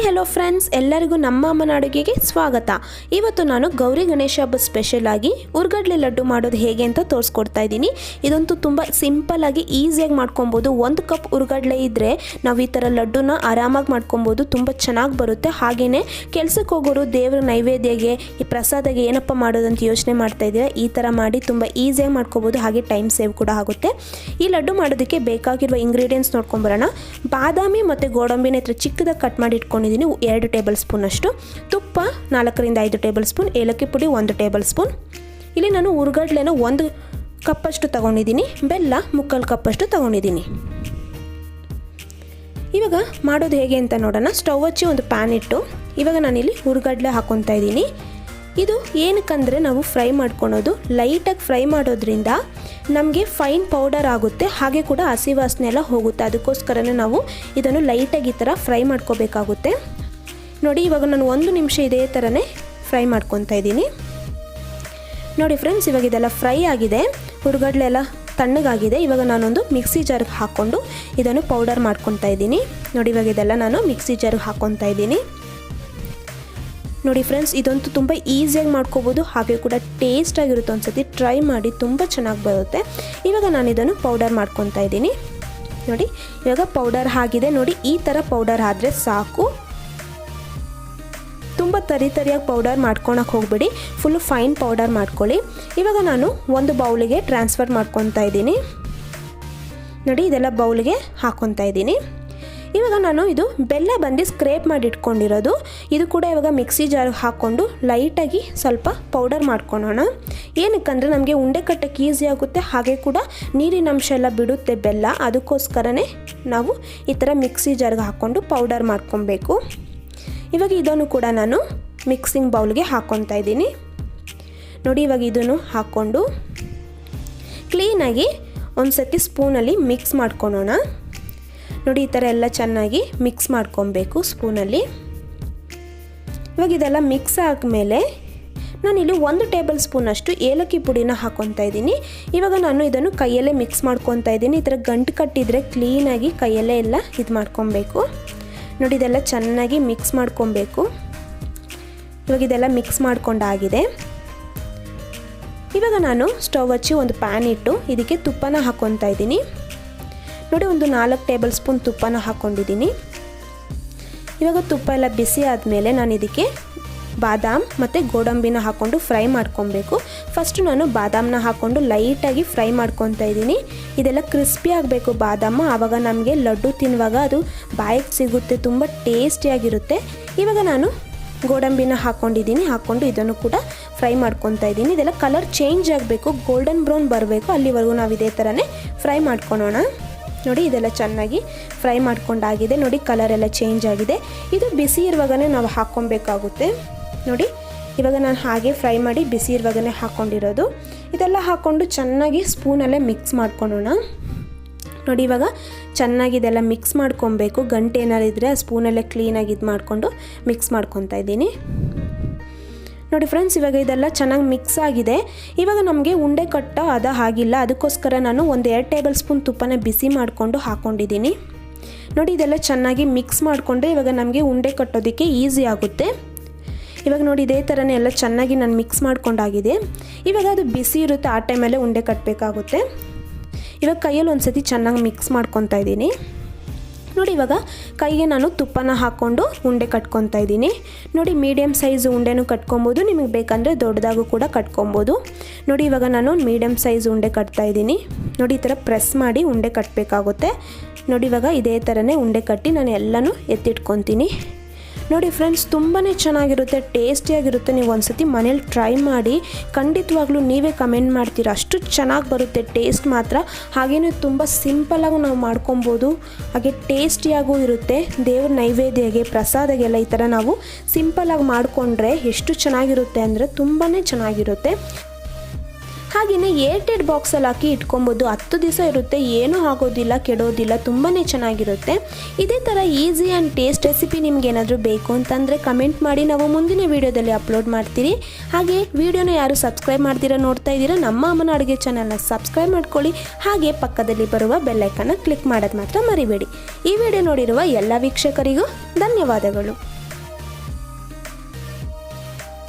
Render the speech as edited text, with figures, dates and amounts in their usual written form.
Hi hello friends, ಎಲ್ಲರಿಗೂ ನಮ್ಮ ಅಮ್ಮನ ಅಡುಗೆಗೆ ಸ್ವಾಗತ. ಇವತ್ತು ನಾನು ಗೌರಿ ಗಣೇಶ ಹಬ್ಬದ ಸ್ಪೆಷಲ್ ಆಗಿ ಹುರ್ಗಡ್ಲೆ ಲಡ್ಡು ಮಾಡೋದು ಹೇಗೆ ಅಂತ ತೋರಿಸ್ಕೊಡ್ತಾ ಇದ್ದೀನಿ. ಇದಂತೂ ತುಂಬ ಸಿಂಪಲ್ ಆಗಿ ಈಸಿಯಾಗಿ ಮಾಡ್ಕೊಬೋದು. 1 ಕಪ್ ಹುರ್ಗಡ್ಲೆ ಇದ್ದರೆ ನಾವು ಈ ಥರ ಲಡ್ಡುನ ಆರಾಮಾಗಿ ಮಾಡ್ಕೊಬೋದು. ತುಂಬ ಚೆನ್ನಾಗಿ ಬರುತ್ತೆ. ಹಾಗೆಯೇ ಕೆಲಸಕ್ಕೆ ಹೋಗೋರು ದೇವ್ರ ನೈವೇದ್ಯಗೆ ಈ ಪ್ರಸಾದಗೆ ಏನಪ್ಪ ಮಾಡೋದಂತ ಯೋಚನೆ ಮಾಡ್ತಾ ಇದ್ದೀರಾ, ಈ ಥರ ಮಾಡಿ ತುಂಬ ಈಸಿಯಾಗಿ ಮಾಡ್ಕೊಬೋದು. ಹಾಗೆ ಟೈಮ್ ಸೇವ್ ಕೂಡ ಆಗುತ್ತೆ. ಈ ಲಡ್ಡು ಮಾಡೋದಕ್ಕೆ ಬೇಕಾಗಿರುವ ಇಂಗ್ರೀಡಿಯೆಂಟ್ಸ್ ನೋಡ್ಕೊಂಬರೋಣ. ಬಾದಾಮಿ ಮತ್ತು ಗೋಡಂಬಿನ ಹತ್ರ ಚಿಕ್ಕದಾಗಿ ಕಟ್ ಮಾಡಿ ಇಟ್ಕೊಂಡಿದ್ದೀನಿ 2 ಟೇಬಲ್ ಸ್ಪೂನ್ ಅಷ್ಟು, ತುಪ್ಪ 4 ರಿಂದ 5 ಟೇಬಲ್ ಸ್ಪೂನ್, ಏಲಕ್ಕಿ ಪುಡಿ 1 ಟೇಬಲ್ ಸ್ಪೂನ್. ಇಲ್ಲಿ ನಾನು ಹುರ್ಗಡ್ಲೆನ 1 ಕಪ್ಪಷ್ಟು ತಗೊಂಡಿದ್ದೀನಿ, ಬೆಲ್ಲ 3/4 ಕಪ್ಪಷ್ಟು ತಗೊಂಡಿದ್ದೀನಿ. ಇವಾಗ ಮಾಡೋದು ಹೇಗೆ ಅಂತ ನೋಡೋಣ. ಸ್ಟವ್ ಹಚ್ಚಿ ಒಂದು ಪ್ಯಾನ್ ಇಟ್ಟು ಇವಾಗ ನಾನಿಲ್ಲಿ ಹುರ್ಗಡ್ಲೆ ಹಾಕ್ಕೊತಾ ಇದ್ದೀನಿ. ಇದು ಏನಕ್ಕಂದರೆ ನಾವು ಫ್ರೈ ಮಾಡ್ಕೊಳೋದು, ಲೈಟಾಗಿ ಫ್ರೈ ಮಾಡೋದ್ರಿಂದ ನಮಗೆ ಫೈನ್ ಪೌಡರ್ ಆಗುತ್ತೆ. ಹಾಗೆ ಕೂಡ ಹಸಿ ವಾಸನೆ ಎಲ್ಲ ಹೋಗುತ್ತೆ. ಅದಕ್ಕೋಸ್ಕರನೇ ನಾವು ಇದನ್ನು ಲೈಟಾಗಿ ಈ ಥರ ಫ್ರೈ ಮಾಡ್ಕೋಬೇಕಾಗುತ್ತೆ. ನೋಡಿ, ಇವಾಗ ನಾನು 1 ನಿಮಿಷ ಇದೇ ಥರನೇ ಫ್ರೈ ಮಾಡ್ಕೊತಾ ಇದ್ದೀನಿ. ನೋಡಿ ಫ್ರೆಂಡ್ಸ್, ಇವಾಗ ಇದೆಲ್ಲ ಫ್ರೈ ಆಗಿದೆ, ಹುರ್ಗಡ್ಲೆ ಎಲ್ಲ ತಣ್ಣಗಾಗಿದೆ. ಇವಾಗ ನಾನೊಂದು ಮಿಕ್ಸಿ ಜಾರ್ಗೆ ಹಾಕ್ಕೊಂಡು ಇದನ್ನು ಪೌಡರ್ ಮಾಡ್ಕೊತಾ ಇದ್ದೀನಿ. ನೋಡಿ, ಇವಾಗ ಇದೆಲ್ಲ ನಾನು ಮಿಕ್ಸಿ ಜಾರ್ಗೆ ಹಾಕ್ಕೊತಾ ಇದ್ದೀನಿ. ನೋಡಿ ಫ್ರೆಂಡ್ಸ್, ಇದಂತೂ ತುಂಬ ಈಸಿಯಾಗಿ ಮಾಡ್ಕೋಬೋದು. ಹಾಗೆ ಕೂಡ ಟೇಸ್ಟಾಗಿರುತ್ತೆ. ಒಂದ್ಸತಿ ಟ್ರೈ ಮಾಡಿ, ತುಂಬ ಚೆನ್ನಾಗಿ ಬರುತ್ತೆ. ಇವಾಗ ನಾನು ಇದನ್ನು ಪೌಡರ್ ಮಾಡ್ಕೊತಾ ಇದ್ದೀನಿ. ನೋಡಿ, ಇವಾಗ ಪೌಡರ್ ಆಗಿದೆ. ನೋಡಿ, ಈ ಥರ ಪೌಡರ್ ಆದರೆ ಸಾಕು. ತುಂಬ ತರಿಯಾಗಿ ಪೌಡರ್ ಮಾಡ್ಕೊಳಕ್ಕೆ ಹೋಗ್ಬೇಡಿ, ಫುಲ್ಲು ಫೈನ್ ಪೌಡರ್ ಮಾಡ್ಕೊಳ್ಳಿ. ಇವಾಗ ನಾನು ಒಂದು ಬೌಲಿಗೆ ಟ್ರಾನ್ಸ್ಫರ್ ಮಾಡ್ಕೊತಾ ಇದ್ದೀನಿ. ನೋಡಿ, ಇದೆಲ್ಲ ಬೌಲಿಗೆ ಹಾಕ್ಕೊತಾ ಇದ್ದೀನಿ. ಇವಾಗ ನಾನು ಇದು ಬೆಲ್ಲ ಬಂದು ಸ್ಕ್ರೇಪ್ ಮಾಡಿ ಇಟ್ಕೊಂಡಿರೋದು, ಇದು ಕೂಡ ಇವಾಗ ಮಿಕ್ಸಿ ಜಾರ್ಗೆ ಹಾಕ್ಕೊಂಡು ಲೈಟಾಗಿ ಸ್ವಲ್ಪ ಪೌಡರ್ ಮಾಡ್ಕೊಳ್ಳೋಣ. ಏನಕ್ಕಂದರೆ ನಮಗೆ ಉಂಡೆ ಕಟ್ಟಕ್ಕೆ ಈಸಿ ಆಗುತ್ತೆ. ಹಾಗೆ ಕೂಡ ನೀರಿನ ಅಂಶ ಎಲ್ಲ ಬಿಡುತ್ತೆ ಬೆಲ್ಲ. ಅದಕ್ಕೋಸ್ಕರನೇ ನಾವು ಈ ಥರ ಮಿಕ್ಸಿ ಜಾರ್ಗೆ ಹಾಕ್ಕೊಂಡು ಪೌಡರ್ ಮಾಡ್ಕೊಬೇಕು. ಇವಾಗ ಇದನ್ನು ಕೂಡ ನಾನು ಮಿಕ್ಸಿಂಗ್ ಬೌಲ್ಗೆ ಹಾಕ್ಕೊತಾ ಇದ್ದೀನಿ. ನೋಡಿ, ಇವಾಗ ಇದನ್ನು ಹಾಕ್ಕೊಂಡು ಕ್ಲೀನಾಗಿ ಒಂದು ಸತಿ ಸ್ಪೂನಲ್ಲಿ ಮಿಕ್ಸ್ ಮಾಡ್ಕೊಳ್ಳೋಣ. ನೋಡಿ, ಈ ಥರ ಎಲ್ಲ ಚೆನ್ನಾಗಿ ಮಿಕ್ಸ್ ಮಾಡ್ಕೊಬೇಕು ಸ್ಪೂನಲ್ಲಿ. ಇವಾಗ ಇದೆಲ್ಲ ಮಿಕ್ಸ್ ಆದಮೇಲೆ ನಾನಿಲ್ಲಿ 1 ಟೇಬಲ್ ಸ್ಪೂನಷ್ಟು ಏಲಕ್ಕಿ ಪುಡಿನ ಹಾಕ್ಕೊತಾ ಇದ್ದೀನಿ. ಇವಾಗ ನಾನು ಇದನ್ನು ಕೈಯಲ್ಲೇ ಮಿಕ್ಸ್ ಮಾಡ್ಕೊತಾ ಇದ್ದೀನಿ. ಈ ಥರ ಗಂಟು ಕಟ್ಟಿದರೆ ಕ್ಲೀನಾಗಿ ಕೈಯಲ್ಲೇ ಎಲ್ಲ ಇದು ಮಾಡ್ಕೊಬೇಕು. ನೋಡಿ, ಇದೆಲ್ಲ ಚೆನ್ನಾಗಿ ಮಿಕ್ಸ್ ಮಾಡ್ಕೊಬೇಕು. ಇವಾಗ ಇದೆಲ್ಲ ಮಿಕ್ಸ್ ಮಾಡ್ಕೊಂಡಾಗಿದೆ. ಇವಾಗ ನಾನು ಸ್ಟವ್ ಹಚ್ಚಿ ಒಂದು ಪ್ಯಾನ್ ಇಟ್ಟು ಇದಕ್ಕೆ ತುಪ್ಪನ ಹಾಕ್ಕೊತಾ ಇದ್ದೀನಿ. ನೋಡಿ, ಒಂದು 4 ಟೇಬಲ್ ಸ್ಪೂನ್ ತುಪ್ಪನ ಹಾಕ್ಕೊಂಡಿದ್ದೀನಿ. ಇವಾಗ ತುಪ್ಪ ಎಲ್ಲ ಬಿಸಿ ಆದಮೇಲೆ ನಾನು ಇದಕ್ಕೆ ಬಾದಾಮ್ ಮತ್ತು ಗೋಡಂಬಿನ ಹಾಕ್ಕೊಂಡು ಫ್ರೈ ಮಾಡ್ಕೊಬೇಕು. ಫಸ್ಟು ನಾನು ಬಾದಾಮನ್ನ ಹಾಕ್ಕೊಂಡು ಲೈಟಾಗಿ ಫ್ರೈ ಮಾಡ್ಕೊತಾ ಇದ್ದೀನಿ. ಇದೆಲ್ಲ ಕ್ರಿಸ್ಪಿ ಆಗಬೇಕು ಬಾದಾಮ, ಆವಾಗ ನಮಗೆ ಲಡ್ಡು ತಿನ್ನುವಾಗ ಅದು ಬಾಯಿಗೆ ಸಿಗುತ್ತೆ, ತುಂಬ ಟೇಸ್ಟಿಯಾಗಿರುತ್ತೆ. ಇವಾಗ ನಾನು ಗೋಡಂಬಿನ ಹಾಕ್ಕೊಂಡಿದ್ದೀನಿ. ಹಾಕ್ಕೊಂಡು ಇದನ್ನು ಕೂಡ ಫ್ರೈ ಮಾಡ್ಕೊತಾ ಇದ್ದೀನಿ. ಇದೆಲ್ಲ ಕಲರ್ ಚೇಂಜ್ ಆಗಬೇಕು, ಗೋಲ್ಡನ್ ಬ್ರೌನ್ ಬರಬೇಕು. ಅಲ್ಲಿವರೆಗೂ ನಾವು ಇದೇ ಥರನೇ ಫ್ರೈ ಮಾಡ್ಕೊಳೋಣ. ನೋಡಿ, ಇದೆಲ್ಲ ಚೆನ್ನಾಗಿ ಫ್ರೈ ಮಾಡ್ಕೊಂಡಾಗಿದೆ. ನೋಡಿ, ಕಲರ್ ಎಲ್ಲ ಚೇಂಜ್ ಆಗಿದೆ. ಇದು ಬಿಸಿ ಇರುವಾಗಲೇ ನಾವು ಹಾಕ್ಕೊಬೇಕಾಗುತ್ತೆ. ನೋಡಿ, ಇವಾಗ ನಾನು ಹಾಗೆ ಫ್ರೈ ಮಾಡಿ ಬಿಸಿ ಇರುವಾಗಲೇ ಹಾಕ್ಕೊಂಡಿರೋದು. ಇದೆಲ್ಲ ಹಾಕ್ಕೊಂಡು ಚೆನ್ನಾಗಿ ಸ್ಪೂನಲ್ಲೇ ಮಿಕ್ಸ್ ಮಾಡ್ಕೊಳ್ಳೋಣ. ನೋಡಿ, ಇವಾಗ ಚೆನ್ನಾಗಿ ಇದೆಲ್ಲ ಮಿಕ್ಸ್ ಮಾಡ್ಕೊಬೇಕು. ಗಂಟೆ ಏನಾರು ಇದ್ದರೆ ಆ ಸ್ಪೂನಲ್ಲೇ ಕ್ಲೀನಾಗಿ ಇದು ಮಾಡಿಕೊಂಡು ಮಿಕ್ಸ್ ಮಾಡ್ಕೊತಾ ಇದ್ದೀನಿ. ನೋಡಿ ಫ್ರೆಂಡ್ಸ್, ಇವಾಗ ಇದೆಲ್ಲ ಚೆನ್ನಾಗಿ ಮಿಕ್ಸ್ ಆಗಿದೆ. ಇವಾಗ ನಮಗೆ ಉಂಡೆ ಕಟ್ಟೋ ಆಗಿಲ್ಲ. ಅದಕ್ಕೋಸ್ಕರ ನಾನು 2 ಟೇಬಲ್ ಸ್ಪೂನ್ ತುಪ್ಪನ ಬಿಸಿ ಮಾಡಿಕೊಂಡು ಹಾಕ್ಕೊಂಡಿದ್ದೀನಿ. ನೋಡಿ, ಇದೆಲ್ಲ ಚೆನ್ನಾಗಿ ಮಿಕ್ಸ್ ಮಾಡಿಕೊಂಡ್ರೆ ಇವಾಗ ನಮಗೆ ಉಂಡೆ ಕಟ್ಟೋದಕ್ಕೆ ಈಸಿ ಆಗುತ್ತೆ. ಇವಾಗ ನೋಡಿ, ಇದೇ ಥರನೇ ಎಲ್ಲ ಚೆನ್ನಾಗಿ ನಾನು ಮಿಕ್ಸ್ ಮಾಡ್ಕೊಂಡಾಗಿದೆ. ಇವಾಗ ಅದು ಬಿಸಿ ಇರುತ್ತೆ, ಆ ಟೈಮಲ್ಲೇ ಉಂಡೆ ಕಟ್ಟಬೇಕಾಗುತ್ತೆ. ಇವಾಗ ಕೈಯಲ್ಲಿ ಒಂದು ಸತಿ ಚೆನ್ನಾಗಿ ಮಿಕ್ಸ್ ಮಾಡ್ಕೊತಾ ಇದ್ದೀನಿ. ನೋಡಿ, ಇವಾಗ ಕೈಗೆ ನಾನು ತುಪ್ಪನ ಹಾಕ್ಕೊಂಡು ಉಂಡೆ ಕಟ್ಕೊತಾ ಇದ್ದೀನಿ. ನೋಡಿ, ಮೀಡಿಯಮ್ ಸೈಜ್ ಉಂಡೆನೂ ಕಟ್ಕೊಬೋದು, ನಿಮಗೆ ಬೇಕಂದರೆ ದೊಡ್ಡದಾಗೂ ಕೂಡ ಕಟ್ಕೊಬೋದು. ನೋಡಿ, ಇವಾಗ ನಾನು ಮೀಡಿಯಮ್ ಸೈಜ್ ಉಂಡೆ ಕಟ್ತಾ ಇದ್ದೀನಿ. ನೋಡಿ, ಈ ಥರ ಪ್ರೆಸ್ ಮಾಡಿ ಉಂಡೆ ಕಟ್ಟಬೇಕಾಗುತ್ತೆ. ನೋಡಿ, ಇವಾಗ ಇದೇ ಥರನೇ ಉಂಡೆ ಕಟ್ಟಿ ನಾನು ಎಲ್ಲನೂ ಎತ್ತಿಟ್ಕೊತೀನಿ. ನೋಡಿ ಫ್ರೆಂಡ್ಸ್, ತುಂಬಾ ಚೆನ್ನಾಗಿರುತ್ತೆ, ಟೇಸ್ಟಿಯಾಗಿರುತ್ತೆ. ನೀವು ಒಂದು ಸತಿ ಮನೇಲಿ ಟ್ರೈ ಮಾಡಿ, ಖಂಡಿತವಾಗ್ಲೂ ನೀವೇ ಕಮೆಂಟ್ ಮಾಡ್ತೀರಾ, ಅಷ್ಟು ಚೆನ್ನಾಗಿ ಬರುತ್ತೆ ಟೇಸ್ಟ್ ಮಾತ್ರ. ಹಾಗೆಯೇ ತುಂಬ ಸಿಂಪಲ್ಲಾಗೂ ನಾವು ಮಾಡ್ಕೊಬೋದು, ಹಾಗೆ ಟೇಸ್ಟಿಯಾಗೂ ಇರುತ್ತೆ. ದೇವ್ರ ನೈವೇದ್ಯಗೆ ಪ್ರಸಾದಗೆಲ್ಲ ಈ ಥರ ನಾವು ಸಿಂಪಲ್ಲಾಗಿ ಮಾಡಿಕೊಂಡ್ರೆ ಎಷ್ಟು ಚೆನ್ನಾಗಿರುತ್ತೆ ಅಂದರೆ ತುಂಬಾ ಚೆನ್ನಾಗಿರುತ್ತೆ. ಹಾಗೆಯೇ ಏರ್ಟೈಟ್ ಬಾಕ್ಸಲ್ಲಿ ಹಾಕಿ ಇಟ್ಕೊಬೋದು. 10 ದಿವಸ ಇರುತ್ತೆ, ಏನೂ ಆಗೋದಿಲ್ಲ, ಕೆಡೋದಿಲ್ಲ, ತುಂಬಾ ಚೆನ್ನಾಗಿರುತ್ತೆ. ಇದೇ ಥರ ಈಸಿ ಆ್ಯಂಡ್ ಟೇಸ್ಟ್ ರೆಸಿಪಿ ನಿಮ್ಗೆ ಏನಾದರೂ ಬೇಕು ಅಂತಂದರೆ ಕಮೆಂಟ್ ಮಾಡಿ, ನಾವು ಮುಂದಿನ ವೀಡಿಯೋದಲ್ಲಿ ಅಪ್ಲೋಡ್ ಮಾಡ್ತೀರಿ. ಹಾಗೆ ವಿಡಿಯೋನ ಯಾರು ಸಬ್ಸ್ಕ್ರೈಬ್ ಮಾಡ್ತೀರಾ ನೋಡ್ತಾ ಇದ್ದೀರಾ, ನಮ್ಮ ಅಮ್ಮನ ಅಡುಗೆ ಚಾನಲ್ನ ಸಬ್ಸ್ಕ್ರೈಬ್ ಮಾಡ್ಕೊಳ್ಳಿ. ಹಾಗೆ ಪಕ್ಕದಲ್ಲಿ ಬರುವ ಬೆಲ್ಲೈಕನ್ನ ಕ್ಲಿಕ್ ಮಾಡೋದು ಮಾತ್ರ ಮರಿಬೇಡಿ. ಈ ವಿಡಿಯೋ ನೋಡಿರುವ ಎಲ್ಲ ವೀಕ್ಷಕರಿಗೂ ಧನ್ಯವಾದಗಳು.